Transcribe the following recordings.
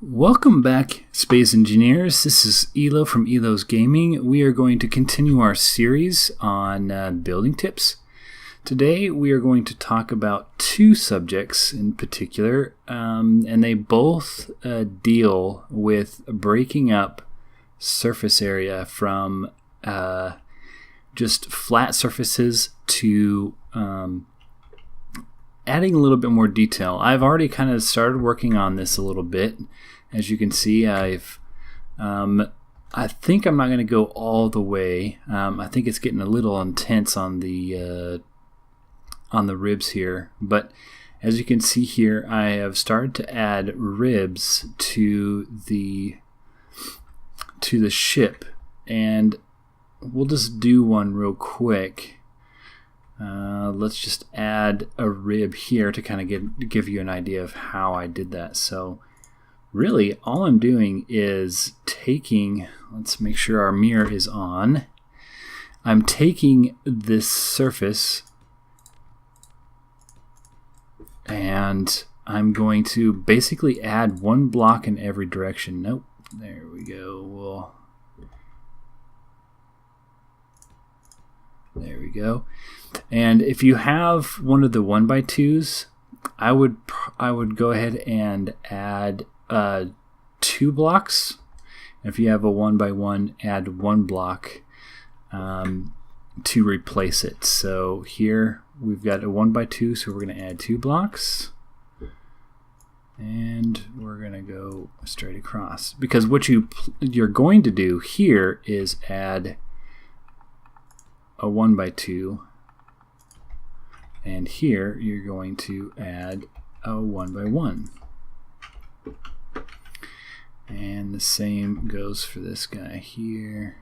Welcome back, Space Engineers. This is Yloh from Yloh's Gaming. We are going to continue our series on building tips. Today we are going to talk about two subjects in particular, and they both deal with breaking up surface area from just flat surfaces to adding a little bit more detail. I've already kind of started working on this a little bit. As you can see, I think I'm not going to go all the way. I think it's getting a little intense on the ribs here. But as you can see here, I have started to add ribs to the ship, and we'll just do one real quick. Let's just add a rib here to kind of give you an idea of how I did that. So really, all I'm doing is taking, let's make sure our mirror is on. I'm taking this surface and I'm going to basically add one block in every direction. Nope, there we go. There we go. And if you have one of the 1x2s, I would go ahead and add 2 blocks. If you have a 1x1, add 1 block to replace it. So here we've got a 1x2, so we're going to add 2 blocks, and we're going to go straight across. Because what you're going to do here is add a 1x2, and here you're going to add a 1x1. And the same goes for this guy here.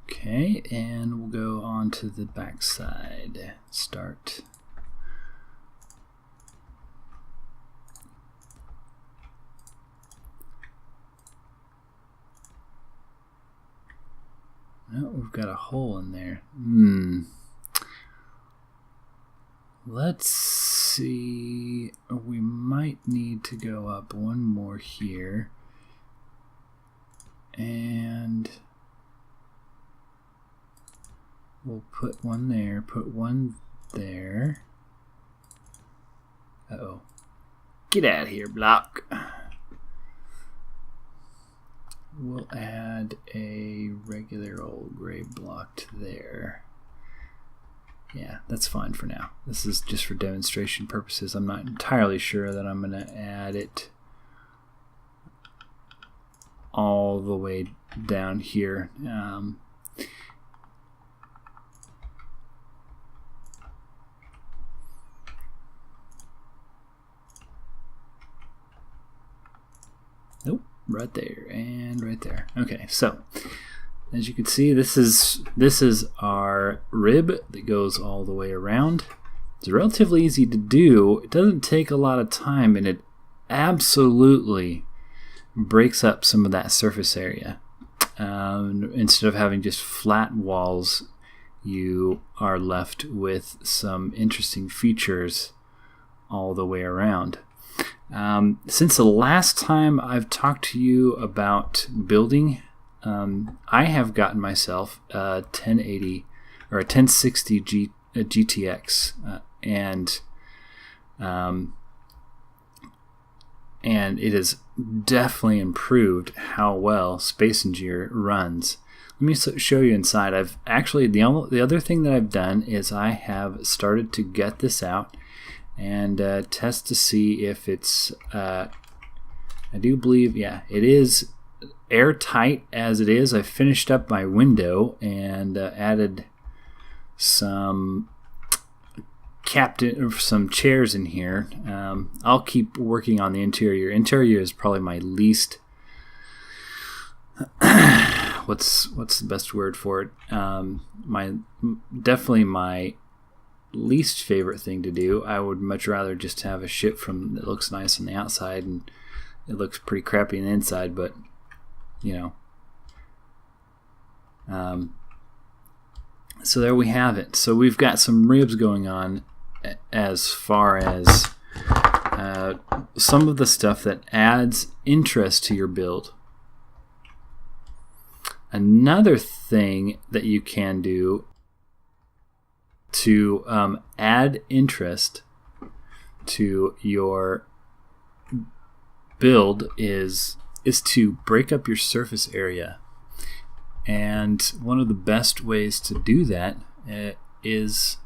Okay, and we'll go on to the back side. Start. Oh, we've got a hole in there. Let's see. We might need to go up one more here. And we'll put one there, put one there. Uh-oh. Get out of here, block. We'll add a regular old gray block to there. Yeah, that's fine for now. This is just for demonstration purposes. I'm not entirely sure that I'm going to add it all the way down here. Nope, right there and right there. Okay, so as you can see, this is our rib that goes all the way around. It's relatively easy to do. It doesn't take a lot of time, and it absolutely breaks up some of that surface area. Instead of having just flat walls, you are left with some interesting features all the way around. Since the last time I've talked to you about building, I have gotten myself a 1080 or a 1060 GTX, and it has definitely improved how well Space Engineer runs. Let me show you inside. I've actually the other thing that I've done is I have started to get this out and test to see if it's. I do believe, yeah, it is airtight as it is. I finished up my window and added some some chairs in here. I'll keep working on the interior. Interior is probably my least. What's the best word for it? Definitely my least favorite thing to do. I would much rather just have a ship that looks nice on the outside and it looks pretty crappy on the inside, but you know. So there we have it. So we've got some ribs going on as far as some of the stuff that adds interest to your build. Another thing that you can do to add interest to your build is to break up your surface area. And one of the best ways to do that is,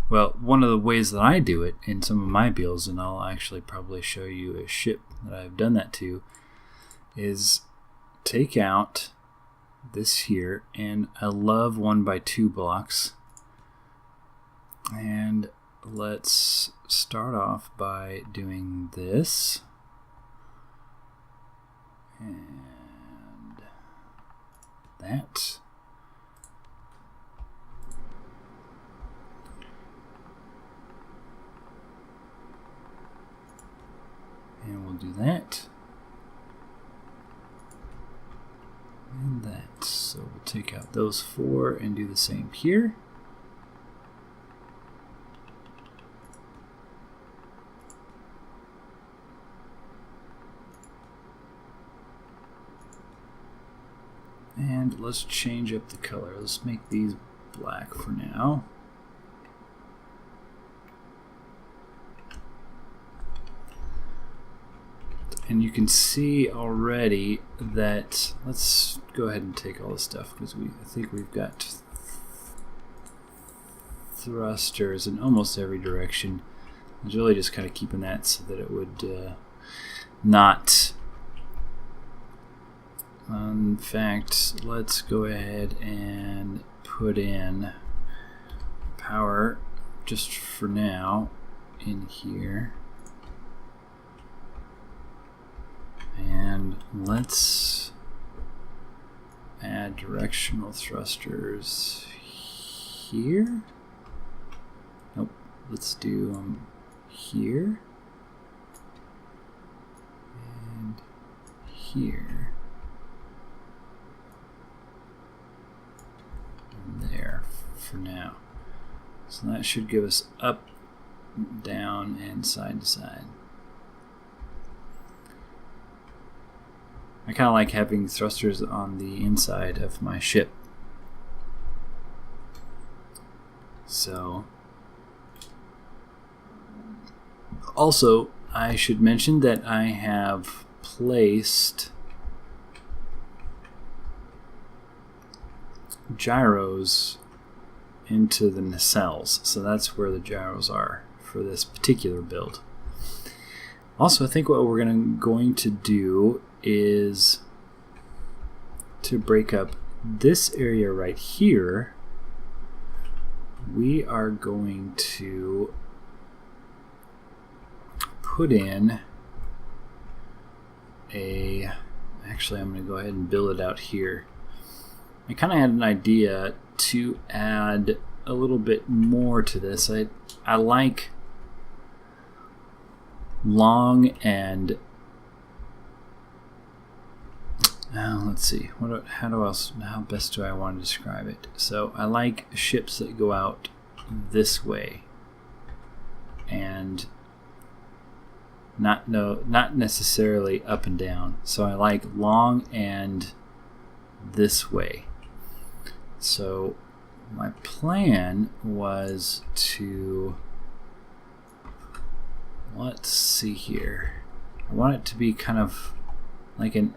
well, one of the ways that I do it in some of my builds, and I'll actually probably show you a ship that I've done that to, is take out this here, and I love 1x2 blocks. And let's start off by doing this. And that. And we'll do that. And that. So we'll take out those 4 and do the same here. And let's change up the color. Let's make these black for now. And you can see already that, let's go ahead and take all this stuff because I think we've got thrusters in almost every direction. I was really just kind of keeping that so that it would not. In fact, let's go ahead and put in power just for now in here. And let's add directional thrusters here. Nope, let's do them here and here. There for now. So that should give us up, down, and side to side. I kind of like having thrusters on the inside of my ship. So, also, I should mention that I have placed gyros into the nacelles, so that's where the gyros are for this particular build. Also, I think what we're going to do is to break up this area right here. We are going to put in a, actually I'm going to go ahead and build it out here. I kind of had an idea to add a little bit more to this. I like long and let's see, how best do I want to describe it? So I like ships that go out this way and not necessarily up and down. So I like long and this way. So my plan was to, let's see here, I want it to be kind of like an,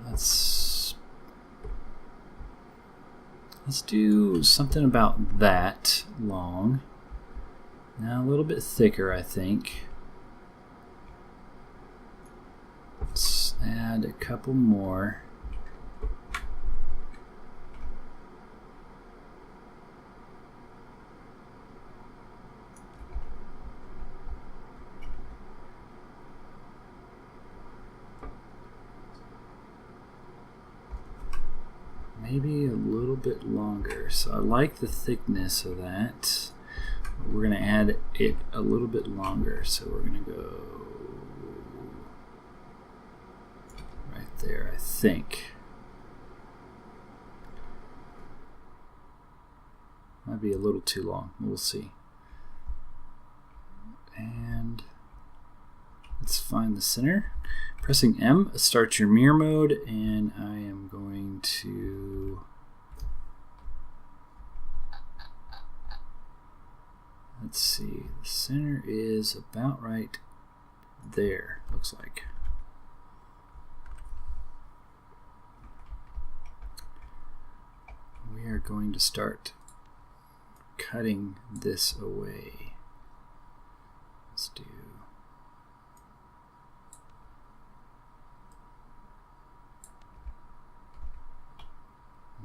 let's do something about that long. Now a little bit thicker, I think. Let's add a couple more. Maybe a little bit longer. So I like the thickness of that. We're going to add it a little bit longer. So we're going to go right there, I think. Might be a little too long. We'll see. And let's find the center. Pressing M starts your mirror mode, and I am going to let's see, the center is about right there, looks like. We are going to start cutting this away. Let's do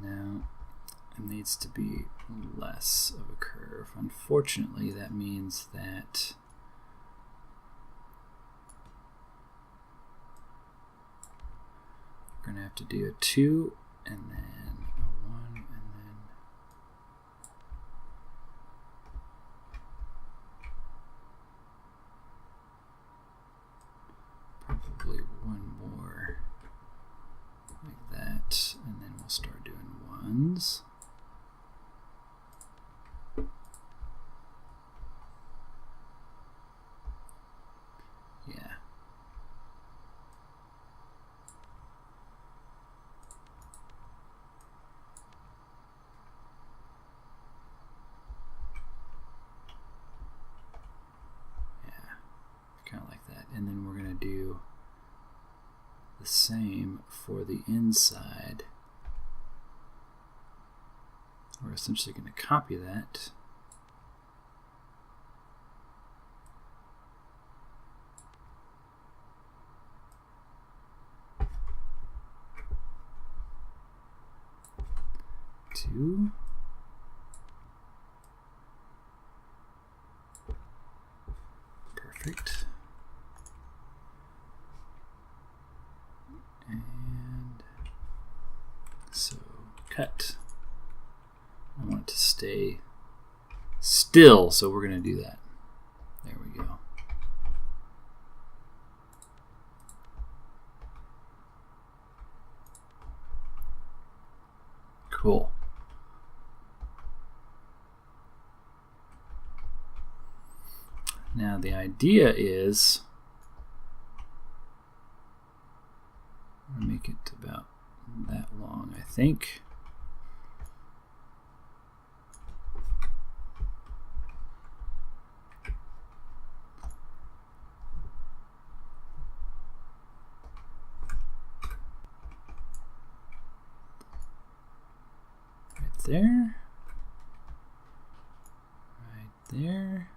now. It needs to be less of a curve. Unfortunately, that means that we're going to have to do a 2 and then a 1 and then probably one more like that, and then we'll start doing 1s. Yeah. Kind of like that. And then we're going to do the same for the inside. We're essentially going to copy that. Two. Perfect. And so cut. I want it to stay still, so we're going to do that. There we go. Cool. Now the idea is I'm going to make it about that long, I think. Right there. Right there.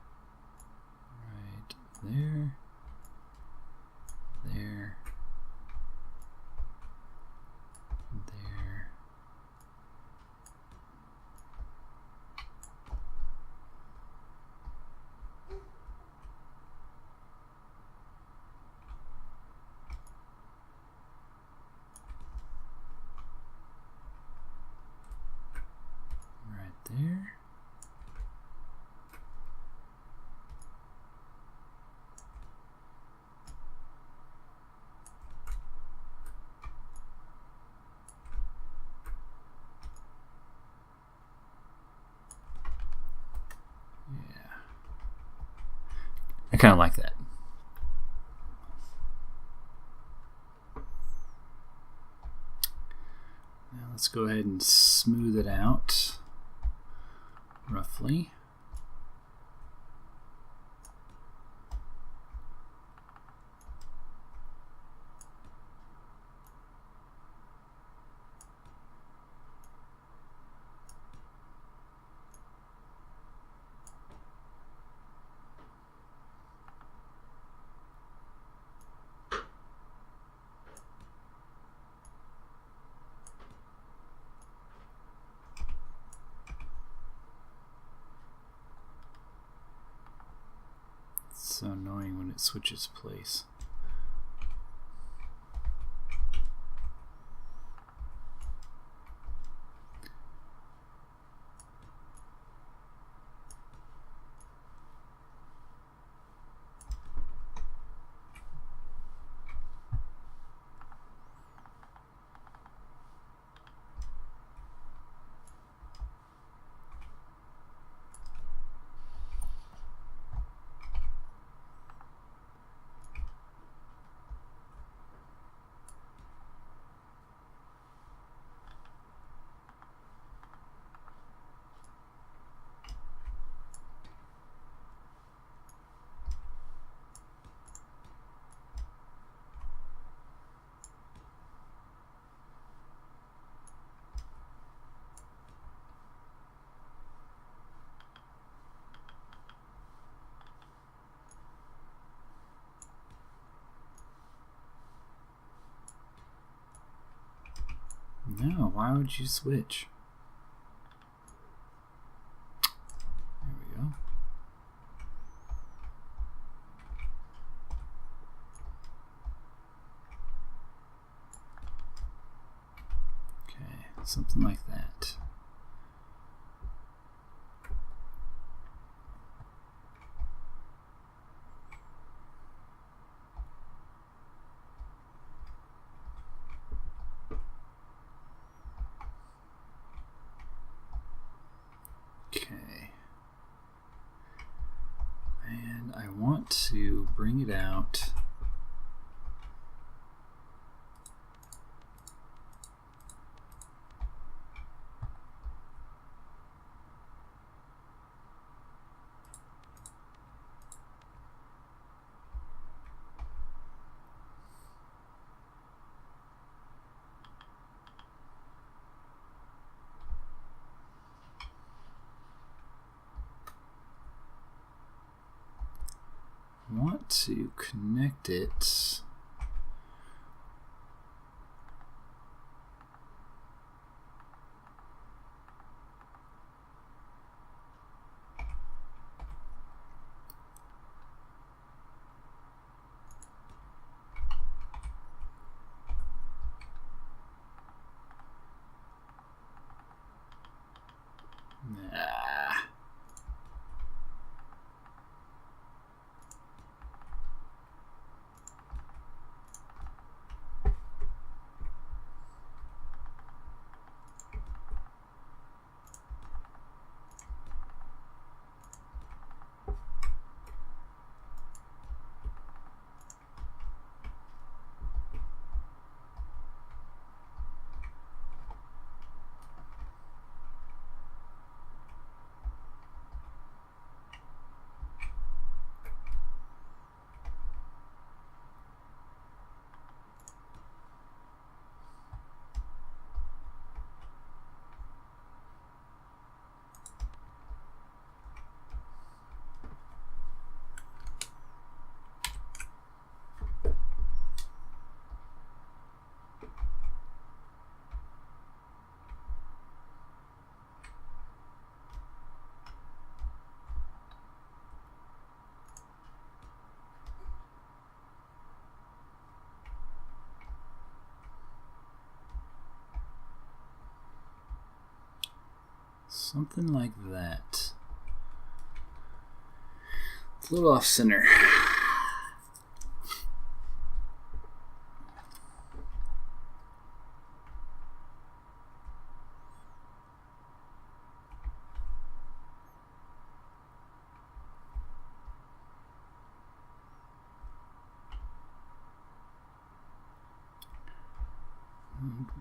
There, there, there, right there. I kind of like that. Now let's go ahead and smooth it out roughly. It's so annoying when it switches place. Why would you switch? There we go. Okay, something like that. Okay, and I want to bring it out. Want to connect it something like that. It's a little off center.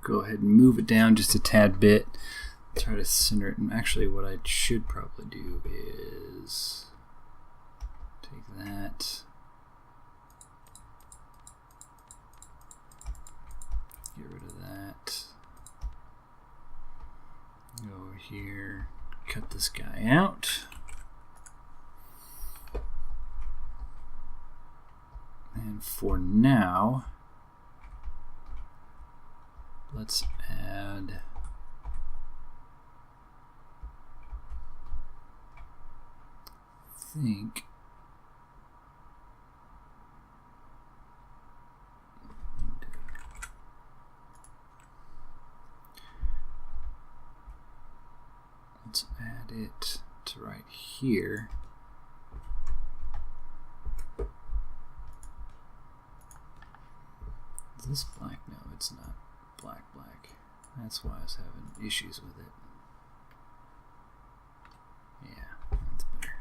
Go ahead and move it down just a tad bit. Try to center it. And actually, what I should probably do is take that, get rid of that, go over here, cut this guy out, and for now, let's add let's add it to right here. Is this black? No, it's not black. That's why I was having issues with it. Yeah, that's better.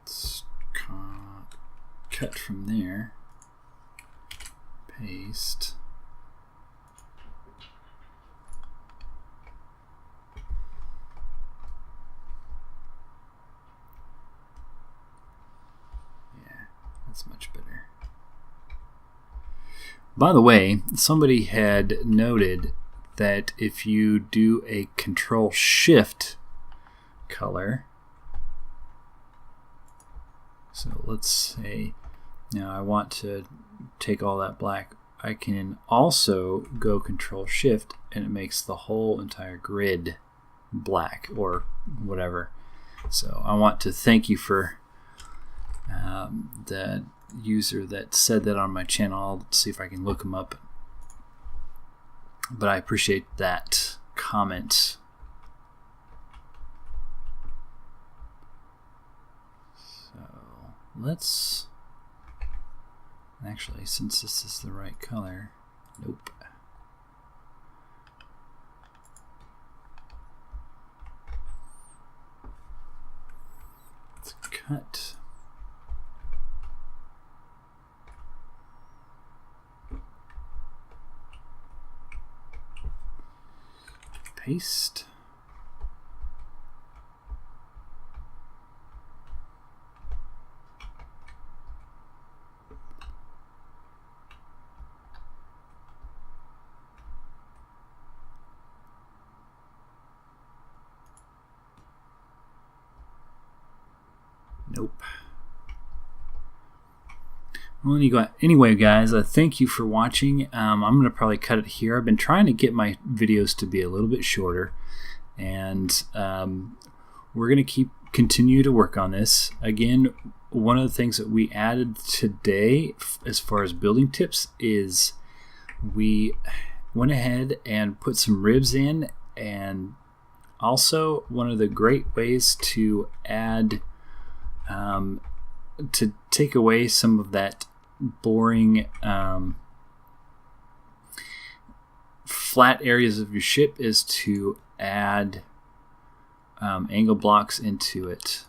Let's cut from there, paste. That's much better. By the way, somebody had noted that if you do a Control-Shift color, So let's say now I want to take all that black. I can also go Control Shift and it makes the whole entire grid black or whatever. So I want to thank you for the user that said that on my channel. I'll see if I can look them up. But I appreciate that comment. So let's actually, since this is the right color, nope. Let's cut. Paste. Nope. Well, anyway, guys, thank you for watching. I'm going to probably cut it here. I've been trying to get my videos to be a little bit shorter, and we're going to continue to work on this. Again, one of the things that we added today as far as building tips is we went ahead and put some ribs in, and also one of the great ways to add to take away some of that boring flat areas of your ship is to add angle blocks into it,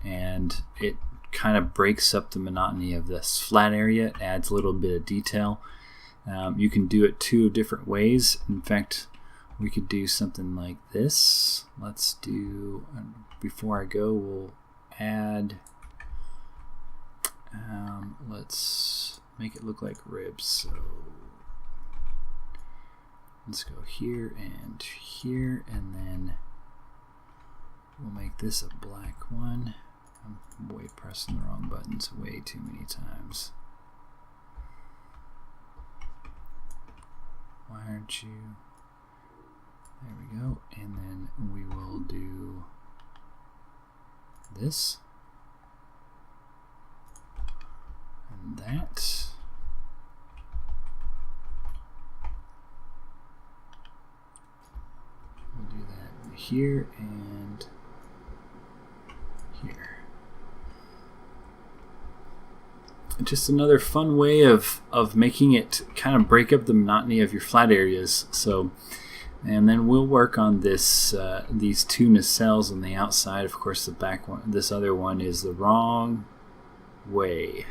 and it kind of breaks up the monotony of this flat area. It adds a little bit of detail. You can do it two different ways. In fact, we could do something like this. Let's do, before I go, we'll add, let's make it look like ribs. So let's go here, and then we'll make this a black one. I'm pressing the wrong buttons way too many times. Why aren't you? There we go. And then we will do this and that. We'll do that here and here. Just another fun way of making it kind of break up the monotony of your flat areas. So, and then we'll work on this these two nacelles on the outside. Of course, the back one, this other one is the wrong way,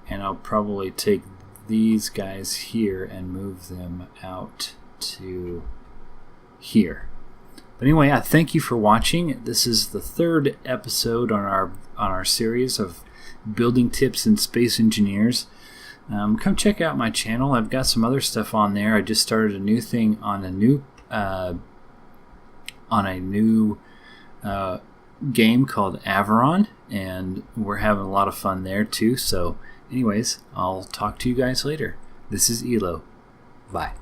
and I'll probably take these guys here and move them out to here. But anyway, I thank you for watching. This is the third episode on our series of building tips in Space Engineers. Come check out my channel. I've got some other stuff on there. I just started a new thing on a new game called Averon, and we're having a lot of fun there too. So anyways, I'll talk to you guys later. This is Yloh. Bye.